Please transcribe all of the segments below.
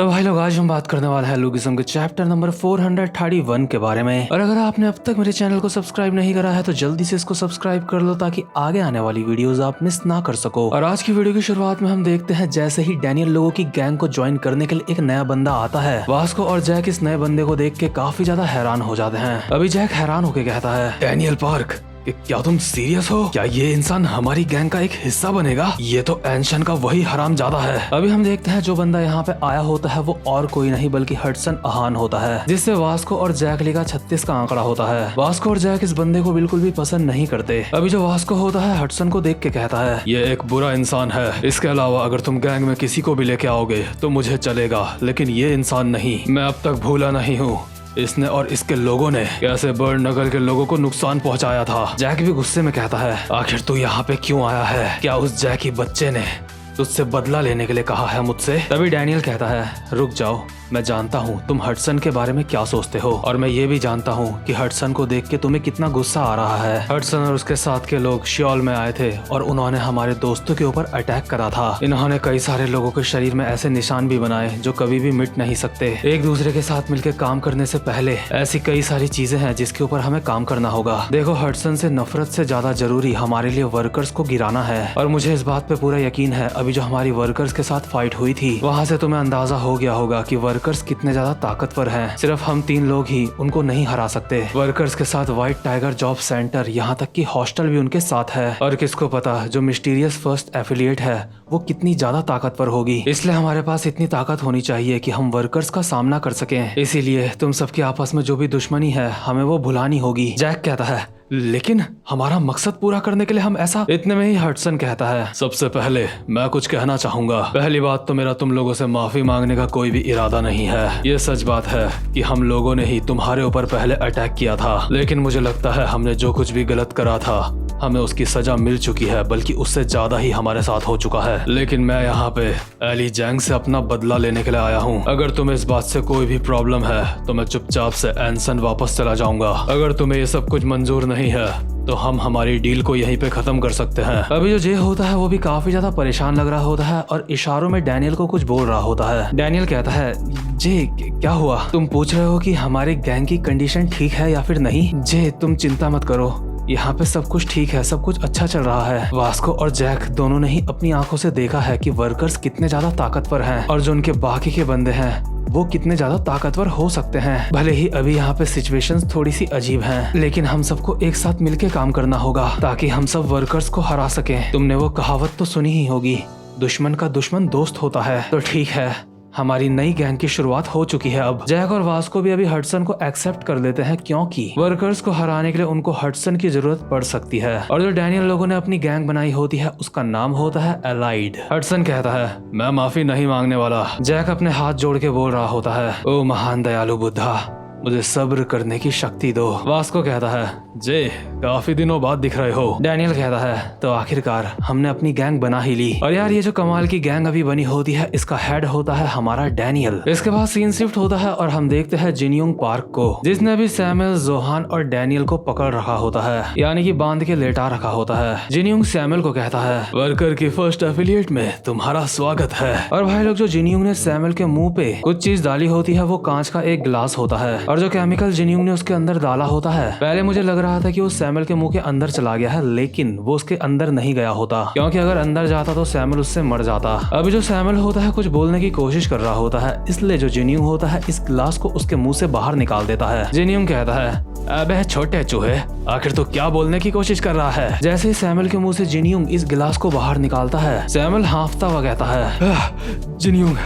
तो भाई लोग आज हम बात करने वाले हैं लुगिज्म के चैप्टर नंबर 431 के बारे में। और अगर आपने अब तक मेरे चैनल को सब्सक्राइब नहीं करा है तो जल्दी से इसको सब्सक्राइब कर लो ताकि आगे आने वाली वीडियोस आप मिस ना कर सको। और आज की वीडियो की शुरुआत में हम देखते हैं जैसे ही डैनियल लोगों की गैंग को ज्वाइन करने के लिए एक नया बंदा आता है। वास्को और जैक इस नए बंदे को देख के काफी ज्यादा हैरान हो जाते हैं। अभी जैक हैरान होके कहता है, डैनियल पार्क क्या तुम सीरियस हो? क्या ये इंसान हमारी गैंग का एक हिस्सा बनेगा? ये तो एंशन का वही हरामजादा है। अभी हम देखते हैं जो बंदा यहाँ पे आया होता है वो और कोई नहीं बल्कि हडसन अहान होता है, जिससे वास्को और जैक ली का 36 का आंकड़ा होता है। वास्को और जैक इस बंदे को बिल्कुल भी पसंद नहीं करते। अभी जो वास्को होता है हडसन को देख के कहता है, ये एक बुरा इंसान है। इसके अलावा अगर तुम गैंग में किसी को भी लेके आओगे तो मुझे चलेगा, लेकिन ये इंसान नहीं। मैं अब तक भूला नहीं हूँ इसने और इसके लोगों ने कैसे बर्न नगर के लोगों को नुकसान पहुंचाया था। जैक भी गुस्से में कहता है, आखिर तू यहाँ पे क्यों आया है? क्या उस जैकी बच्चे ने तुझसे बदला लेने के लिए कहा है मुझसे? तभी डैनियल कहता है, रुक जाओ, मैं जानता हूँ तुम हडसन के बारे में क्या सोचते हो और मैं ये भी जानता हूँ कि हडसन को देख के तुम्हें कितना गुस्सा आ रहा है। हडसन और उसके साथ के लोग शियोल में आए थे और उन्होंने हमारे दोस्तों के ऊपर अटैक करा था। इन्होंने कई सारे लोगों के शरीर में ऐसे निशान भी बनाए जो कभी भी मिट नहीं सकते। एक दूसरे के साथ मिलकर काम करने से पहले ऐसी कई सारी चीजें हैं जिसके ऊपर हमें काम करना होगा। देखो, हडसन से नफरत से ज्यादा जरूरी हमारे लिए वर्कर्स को गिराना है और मुझे इस बात पे पूरा यकीन है। अभी जो हमारी वर्कर्स के साथ फाइट हुई थी वहाँ से तुम्हें अंदाजा हो गया होगा कि वर्कर्स कितने ज्यादा ताकतवर हैं। सिर्फ हम 3 लोग ही उनको नहीं हरा सकते। वर्कर्स के साथ व्हाइट टाइगर जॉब सेंटर, यहाँ तक कि हॉस्टल भी उनके साथ है। और किसको पता जो मिस्टीरियस फर्स्ट एफिलिएट है वो कितनी ज्यादा ताकतवर होगी। इसलिए हमारे पास इतनी ताकत होनी चाहिए कि हम वर्कर्स का सामना कर सकें। इसीलिए तुम सबके आपस में जो भी दुश्मनी है हमें वो भुलानी होगी। जैक कहता है, लेकिन हमारा मकसद पूरा करने के लिए हम ऐसा। इतने में ही हडसन कहता है, सबसे पहले मैं कुछ कहना चाहूंगा। पहली बात तो मेरा तुम लोगों से माफी मांगने का कोई भी इरादा नहीं है। ये सच बात है कि हम लोगों ने ही तुम्हारे ऊपर पहले अटैक किया था, लेकिन मुझे लगता है हमने जो कुछ भी गलत करा था हमें उसकी सजा मिल चुकी है, बल्कि उससे ज्यादा ही हमारे साथ हो चुका है। लेकिन मैं यहाँ पे एली जैंग से अपना बदला लेने के लिए आया हूँ। अगर तुम्हें इस बात से कोई भी प्रॉब्लम है तो मैं चुपचाप से एंसन वापस चला जाऊंगा। अगर तुम्हें ये सब कुछ मंजूर नहीं है तो हम हमारी डील को यहीं पे खत्म कर सकते हैं। अभी जो जे होता है वो भी काफी ज्यादा परेशान लग रहा होता है और इशारों में डैनियल को कुछ बोल रहा होता है। डैनियल कहता है, जे क्या हुआ? तुम पूछ रहे हो कि हमारी गैंग की कंडीशन ठीक है या फिर नहीं? जे तुम चिंता मत करो, यहाँ पे सब कुछ ठीक है, सब कुछ अच्छा चल रहा है। वास्को और जैक दोनों ने ही अपनी आंखों से देखा है कि वर्कर्स कितने ज्यादा ताकतवर हैं और जो उनके बाकी के बंदे हैं वो कितने ज्यादा ताकतवर हो सकते हैं। भले ही अभी यहाँ पे सिचुएशंस थोड़ी सी अजीब हैं, लेकिन हम सबको एक साथ मिलके काम करना होगा ताकि हम सब वर्कर्स को हरा सकें। तुमने वो कहावत तो सुनी ही होगी, दुश्मन का दुश्मन दोस्त होता है। तो ठीक है, हमारी नई गैंग की शुरुआत हो चुकी है। अब जैक और वास्को भी अभी हडसन को एक्सेप्ट कर लेते हैं क्योंकि वर्कर्स को हराने के लिए उनको हडसन की जरूरत पड़ सकती है। और जो डैनियल लोगों ने अपनी गैंग बनाई होती है उसका नाम होता है एलाइड। हडसन कहता है, मैं माफी नहीं मांगने वाला। जैक अपने हाथ जोड़ के बोल रहा होता है, ओ महान दयालु बुद्धा, मुझे सब्र करने की शक्ति दो। वास्को कहता है, जे काफी दिनों बाद दिख रहे हो। डैनियल कहता है, तो आखिरकार हमने अपनी गैंग बना ही ली। और यार ये जो कमाल की गैंग अभी बनी होती है इसका हेड होता है हमारा डैनियल। इसके बाद सीन शिफ्ट होता है और हम देखते हैं जिनयोंग पार्क को, जिसने अभी सैमुअल, जोहान और डैनियल को पकड़ रखा होता है, यानी कि बांध के लेटा रखा होता है। जिनयोंग सैमुअल को कहता है, वर्कर की फर्स्ट एफिलिएट में तुम्हारा स्वागत है। और भाई लोग, जो जिनयोंग ने सैमुअल के मुंह पे कुछ चीज डाली होती है वो कांच का एक गिलास होता है और जो केमिकल जिनयोंग ने उसके अंदर डाला होता है, पहले मुझे लग रहा था कि वो सैमुअल के मुंह के अंदर चला गया है, लेकिन वो उसके अंदर नहीं गया होता, क्योंकि अगर अंदर जाता तो सैमुअल उससे मर जाता। अभी जो सैमुअल होता है कुछ बोलने की कोशिश कर रहा होता है, इसलिए जो जिनयोंग होता है इस गिलास को उसके मुंह से बाहर निकाल देता है। जिनयोंग कहता है, अबे छोटे चूहे, आखिर तो क्या बोलने की कोशिश कर रहा है? जैसे ही सैमुअल के मुंह से जिनयोंग इस गिलास को बाहर निकालता है, सैमुअल हांफता हुआ कहता है, जिनयोंग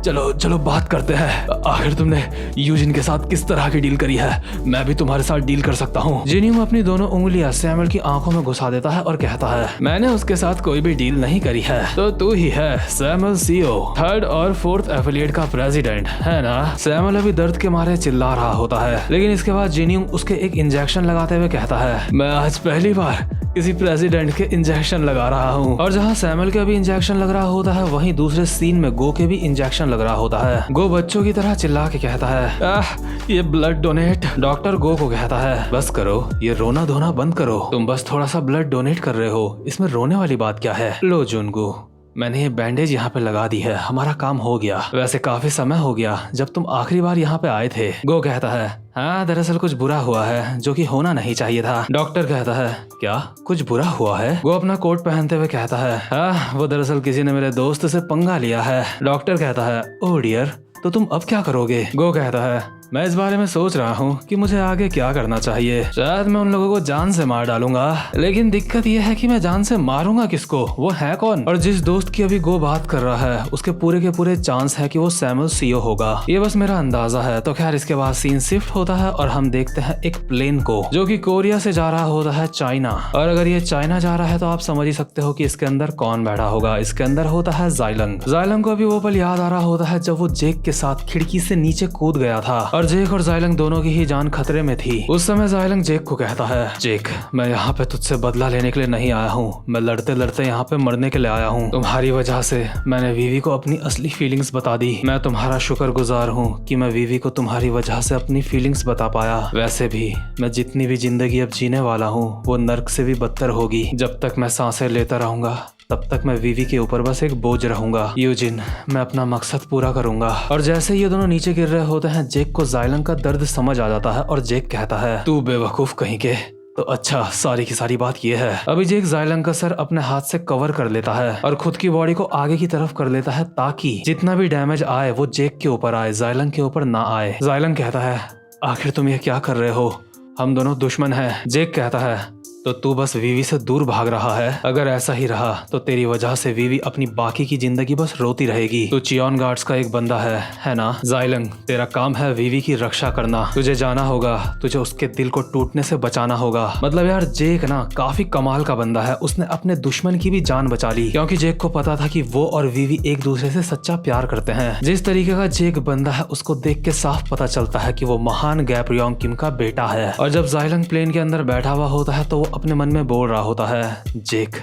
चलो चलो बात करते हैं। आखिर तुमने यूजिन के साथ किस तरह की डील करी है? मैं भी तुम्हारे साथ डील कर सकता हूँ। जिनयोंग अपनी दोनों उंगलियां सैमुअल की आंखों में घुसा देता है और कहता है, मैंने उसके साथ कोई भी डील नहीं करी है, तो तू ही है सैमुअल सीओ, 3rd और 4th एफिलिएट का प्रेसिडेंट, है ना? सैमुअल अभी दर्द के मारे चिल्ला रहा होता है, लेकिन इसके बाद जिनयोंग उसके एक इंजेक्शन लगाते हुए कहता है, मैं आज पहली बार किसी प्रेसिडेंट के इंजेक्शन लगा रहा हूँ। और जहाँ सैमुअल के भी इंजेक्शन लग रहा होता है वहीं दूसरे सीन में गो के भी इंजेक्शन लग रहा होता है। गो बच्चों की तरह चिल्ला के कहता है, ये ब्लड डोनेट। डॉक्टर गो को कहता है, बस करो, ये रोना धोना बंद करो, तुम बस थोड़ा सा ब्लड डोनेट कर रहे हो, इसमें रोने वाली बात क्या है? लो जुनगू, मैंने ये बैंडेज यहाँ पे लगा दी है, हमारा काम हो गया। वैसे काफी समय हो गया जब तुम आखिरी बार यहाँ पे आए थे। गो कहता है, हाँ दरअसल कुछ बुरा हुआ है जो कि होना नहीं चाहिए था। डॉक्टर कहता है, क्या कुछ बुरा हुआ है? वो अपना कोट पहनते हुए कहता है, हाँ वो दरअसल किसी ने मेरे दोस्त से पंगा लिया है। डॉक्टर कहता है, ओह डियर, तो तुम अब क्या करोगे? गो कहता है, मैं इस बारे में सोच रहा हूँ कि मुझे आगे क्या करना चाहिए। शायद मैं उन लोगों को जान से मार डालूंगा, लेकिन दिक्कत यह है कि मैं जान से मारूंगा किसको? वो है कौन? और जिस दोस्त की अभी गो बात कर रहा है उसके पूरे के पूरे चांस है कि वो सैमुअल सीओ होगा। ये बस मेरा अंदाजा है। तो खैर इसके बाद सीन शिफ्ट होता है और हम देखते हैं एक प्लेन को जो कि कोरिया से जा रहा होता है चाइना। और अगर ये चाइना जा रहा है तो आप समझ ही सकते हो कि इसके अंदर कौन बैठा होगा। इसके अंदर होता है जाइलंग। जाइलंग को अभी वो पल याद आ रहा होता है जब वो जेक के साथ खिड़की से नीचे कूद गया था और जेक और जाइलंग दोनों की ही जान खतरे में थी। उस समय जाइलंग जेक को कहता है, जेक मैं यहाँ पे तुझसे बदला लेने के लिए नहीं आया हूँ, मैं लड़ते लड़ते यहाँ पे मरने के लिए आया हूँ। तुम्हारी वजह से मैंने वीवी को अपनी असली फीलिंग्स बता दी। मैं तुम्हारा शुक्रगुजार हूँ कि मैं वीवी को तुम्हारी वजह से अपनी फीलिंग्स बता पाया। वैसे भी मैं जितनी भी जिंदगी अब जीने वाला हूँ वो नर्क से भी बदतर होगी। जब तक मैं सांसें लेता रहूंगा तब तक मैं वीवी के ऊपर बस एक बोझ रहूंगा। यूजिन मैं अपना मकसद पूरा करूंगा। और जैसे ये दोनों नीचे गिर रहे होते हैं जेक को जाइलंग का दर्द समझ आ जाता है और जेक कहता है, तू बेवकूफ कहीं के। तो अच्छा सारी की सारी बात ये है। अभी जेक जाइलंग का सर अपने हाथ से कवर कर लेता है और खुद की बॉडी को आगे की तरफ कर लेता है ताकि जितना भी डैमेज आए वो जेक के ऊपर आए, जाइलंग के ऊपर ना आए। जाइलंग कहता है, आखिर तुम ये क्या कर रहे हो? हम दोनों दुश्मन हैं। जेक कहता है, तो तू बस वीवी से दूर भाग रहा है। अगर ऐसा ही रहा तो तेरी वजह से वीवी अपनी बाकी की जिंदगी बस रोती रहेगी। तू चियोन गार्ड्स का एक बंदा है ना? जाइलंग तेरा काम है वीवी की रक्षा करना। तुझे जाना होगा, तुझे उसके दिल को टूटने से बचाना होगा। मतलब यार जेक ना काफी कमाल का बंदा है। उसने अपने दुश्मन की भी जान बचा ली क्योंकि जेक को पता था कि वो और वीवी एक दूसरे से सच्चा प्यार करते हैं। जिस तरीके का जेक बंदा है उसको देख के साफ पता चलता है कि वो महान गैब्रियोंग किम का बेटा है। और जब जाइलंग प्लेन के अंदर बैठा हुआ होता है तो वो अपने मन में बोल रहा होता है, जेक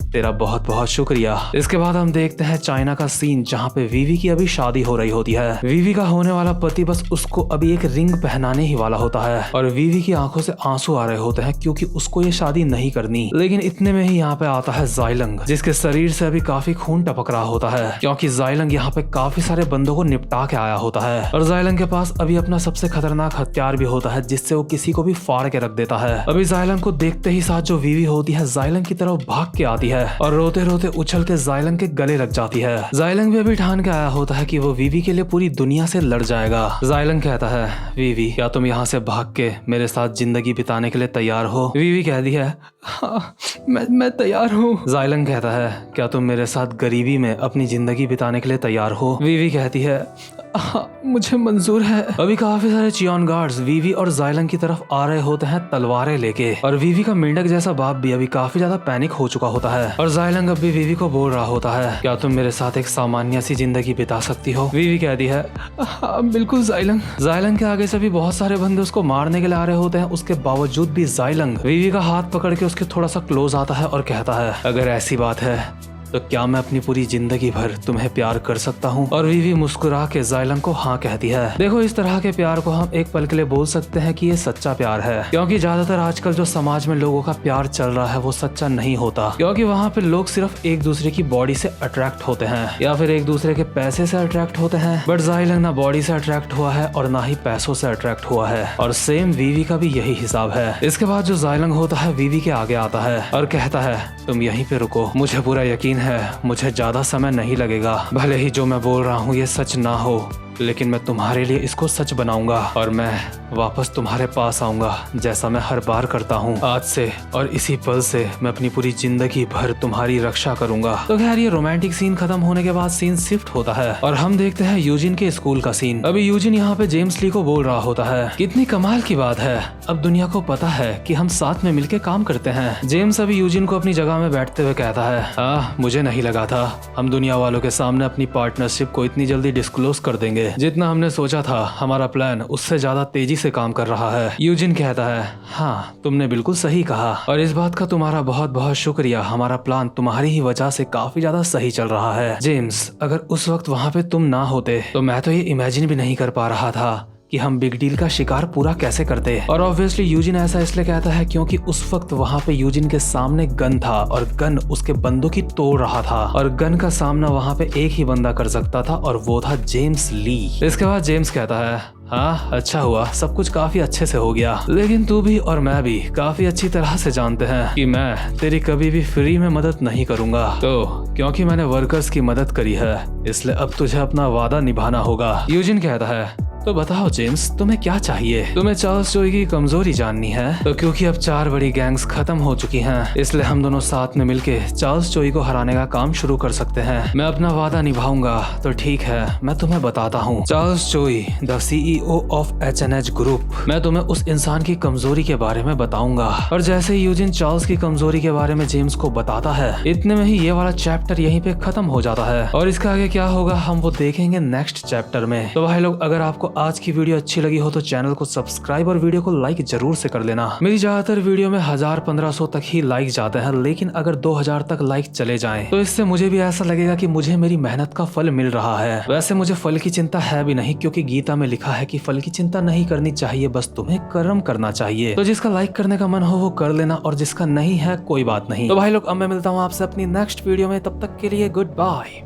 तेरा बहुत बहुत शुक्रिया। इसके बाद हम देखते हैं चाइना का सीन जहाँ पे वीवी की अभी शादी हो रही होती है। वीवी का होने वाला पति बस उसको अभी एक रिंग पहनाने ही वाला होता है और वीवी की आंखों से आंसू आ रहे होते हैं क्योंकि उसको ये शादी नहीं करनी। लेकिन इतने में ही यहाँ पे आता है जाइलंग जिसके शरीर से अभी काफी खून टपक रहा होता है क्योंकि जाइलंग यहाँ पे काफी सारे बंदों को निपटा के आया होता है। और जाइलंग के पास अभी अपना सबसे खतरनाक हथियार भी होता है जिससे वो किसी को भी फाड़ के रख देता है। अभी जाइलंग को देखते ही साथ जो वीवी होती है जाइलंग की तरफ भाग के आती है और रोते रोते उछल के जाइलंग के गले लग जाती है। जाइलंग भी अभी ठान के आया होता है कि वो वीवी के लिए पूरी दुनिया से लड़ जाएगा। जाइलंग कहता है, वीवी क्या तुम यहाँ से भाग के मेरे साथ जिंदगी बिताने के लिए तैयार हो? वीवी कहती है, हाँ मैं तैयार हूँ। जाइलंग कहता है, क्या तुम मेरे साथ गरीबी में अपनी जिंदगी बिताने के लिए तैयार हो? वीवी कहती है, हाँ मुझे मंजूर है। अभी काफी सारे चियोन गार्ड्स वीवी और जाइलंग की तरफ आ रहे होते हैं तलवारें लेके और वीवी का मेंढक जैसा बाप भी अभी काफी ज्यादा पैनिक हो चुका होता है। और जाइलंग अब भी वीवी को बोल रहा होता है, क्या तुम मेरे साथ एक सामान्य सी जिंदगी बिता सकती हो? वीवी कहती है, हाँ बिल्कुल जाइलंग। जाइलंग के आगे से भी बहुत सारे बंदे उसको मारने के लिए आ रहे होते हैं। उसके बावजूद भी जाइलंग वीवी का हाथ पकड़ के उसके थोड़ा सा क्लोज आता है और कहता है, अगर ऐसी बात है तो क्या मैं अपनी पूरी जिंदगी भर तुम्हें प्यार कर सकता हूँ? और वीवी मुस्कुरा के जाइलंग को हाँ कहती है। देखो इस तरह के प्यार को हम एक पल के लिए बोल सकते हैं कि ये सच्चा प्यार है क्योंकि ज्यादातर आजकल जो समाज में लोगों का प्यार चल रहा है वो सच्चा नहीं होता क्योंकि वहाँ पे लोग सिर्फ एक दूसरे की बॉडी से अट्रैक्ट होते हैं या फिर एक दूसरे के पैसे से अट्रैक्ट होते हैं। बट जाइलंग ना बॉडी से अट्रैक्ट हुआ है और ना ही पैसों से अट्रैक्ट हुआ है और सेम वीवी का भी यही हिसाब है। इसके बाद जो जाइलंग होता है वीवी के आगे आता है और कहता है, तुम यहीं पे रुको, मुझे पूरा यकीन है मुझे ज्यादा समय नहीं लगेगा। भले ही जो मैं बोल रहा हूँ ये सच ना हो लेकिन मैं तुम्हारे लिए इसको सच बनाऊंगा और मैं वापस तुम्हारे पास आऊंगा जैसा मैं हर बार करता हूँ। आज से और इसी पल से मैं अपनी पूरी जिंदगी भर तुम्हारी रक्षा करूंगा। तो खैर ये रोमांटिक सीन खत्म होने के बाद सीन शिफ्ट होता है और हम देखते हैं यूजिन के स्कूल का सीन। अभी यूजिन यहाँ पे जेम्स ली को बोल रहा होता है, कितनी कमाल की बात है, अब दुनिया को पता है कि हम साथ में मिलके काम करते हैं। जेम्स अभी यूजिन को अपनी जगह में बैठते हुए कहता है, हाँ मुझे नहीं लगा था हम दुनिया वालों के सामने अपनी पार्टनरशिप को इतनी जल्दी डिस्क्लोज कर देंगे। जितना हमने सोचा था हमारा प्लान उससे ज्यादा तेजी से काम कर रहा है। यूजिन कहता है, हाँ तुमने बिल्कुल सही कहा और इस बात का तुम्हारा बहुत बहुत शुक्रिया, हमारा प्लान तुम्हारी ही वजह से काफी ज्यादा सही चल रहा है। जेम्स अगर उस वक्त वहाँ पे तुम ना होते तो मैं तो ये इमेजिन भी नहीं कर पा रहा था कि हम बिग डील का शिकार पूरा कैसे करते। और ऑब्वियसली यूजिन ऐसा इसलिए कहता है क्योंकि उस वक्त वहाँ पे यूजिन के सामने गन था और गन उसके बंदों की तोड़ रहा था और गन का सामना वहाँ पे एक ही बंदा कर सकता था और वो था जेम्स ली। इसके बाद जेम्स कहता है, हाँ अच्छा हुआ, सब कुछ काफी अच्छे से हो गया, लेकिन तू भी और मैं भी काफी अच्छी तरह से जानते हैं कि मैं तेरी कभी भी फ्री में मदद नहीं करूंगा। तो क्योंकि मैंने वर्कर्स की मदद करी है इसलिए अब तुझे अपना वादा निभाना होगा। यूजिन कहता है, तो बताओ जेम्स, तुम्हें क्या चाहिए? तुम्हें चार्ल्स जोई की कमजोरी जाननी है? तो क्योंकि अब 4 बड़ी गैंग्स खत्म हो चुकी हैं, इसलिए हम दोनों साथ में मिलके चार्ल्स जोई को हराने का काम शुरू कर सकते हैं। मैं अपना वादा निभाऊंगा। तो ठीक है, मैं तुम्हें बताता हूँ। चार्ल्स जोई, the CEO of HNH group. मैं तुम्हें उस इंसान की कमजोरी के बारे में बताऊंगा। और जैसे ही यूजिन चार्ल्स की कमजोरी के बारे में जेम्स को बताता है, इतने में ही ये वाला चैप्टर यहीं पे खत्म हो जाता है। और इसका आगे क्या होगा हम वो देखेंगे नेक्स्ट चैप्टर में। तो भाई लोग, अगर आपको आज की वीडियो अच्छी लगी हो तो चैनल को सब्सक्राइब और वीडियो को लाइक जरूर से कर लेना। मेरी ज्यादातर वीडियो में 1000-1500 तक ही लाइक जाते हैं, लेकिन अगर 2000 तक लाइक चले जाएं तो इससे मुझे भी ऐसा लगेगा कि मुझे मेरी मेहनत का फल मिल रहा है। वैसे मुझे फल की चिंता है भी नहीं, क्योंकि गीता में लिखा है कि फल की चिंता नहीं करनी चाहिए, बस तुम्हें कर्म करना चाहिए। तो जिसका लाइक करने का मन हो वो कर लेना और जिसका नहीं है कोई बात नहीं। तो भाई लोग, अब मैं मिलता हूँ आपसे अपनी नेक्स्ट वीडियो में, तब तक के लिए गुड बाय।